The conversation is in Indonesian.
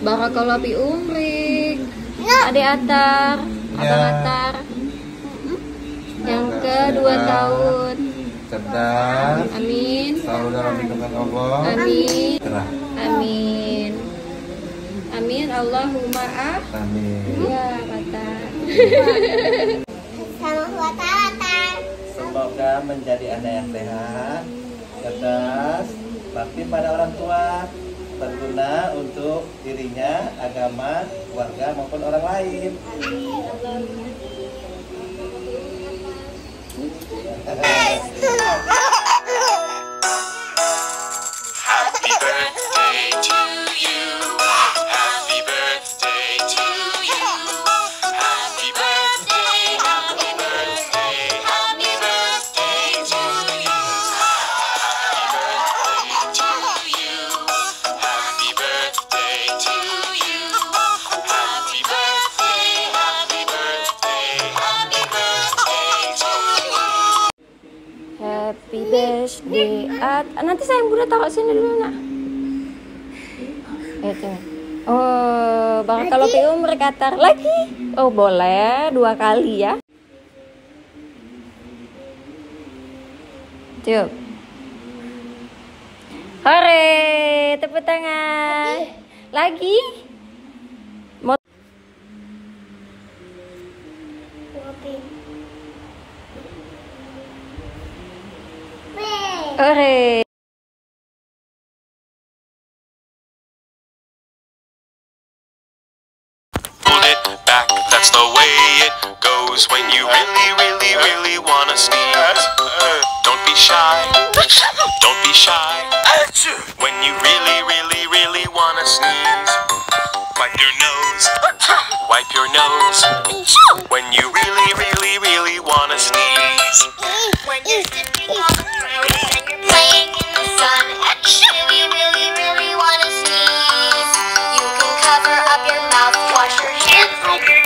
Barakallah fi umrik. Adik Atar, Abang Atar. Yang kedua tahun. Cerdas. Amin. Selalu dalam lindungan Allah. Amin. Cerah. Amin. Amin. Allahumma Amin. ya Atar. Semoga menjadi anak yang sehat, cerdas, bakti pada orang tua, berguna untuk dirinya, agama, keluarga maupun orang lain. Happy birthday to you. Happy birthday to you. Happy birthday, happy birthday, happy birthday to you. Happy birthday to you. Happy birthday to you. Happy birthday, happy birthday, happy birthday to you. Happy birthday nanti saya Bunda taruh sini dulu nak. Itu. Oh, barakallah fi umrik Atar lagi. Oh, boleh 2 kali ya. Cuk. Hore, tepuk tangan. Lagi. Hore. Hold it back, that's the way it goes when you really, really, really wanna sneeze. Don't be shy, don't be shy. When you really, really, really wanna sneeze, wipe your nose, wipe your nose. When you really, really, really wanna sneeze. When you're sipping on the fruit and you're playing in the sun and you really, really, really wanna sneeze, you can cover up your mouth, wash your hands, wipe your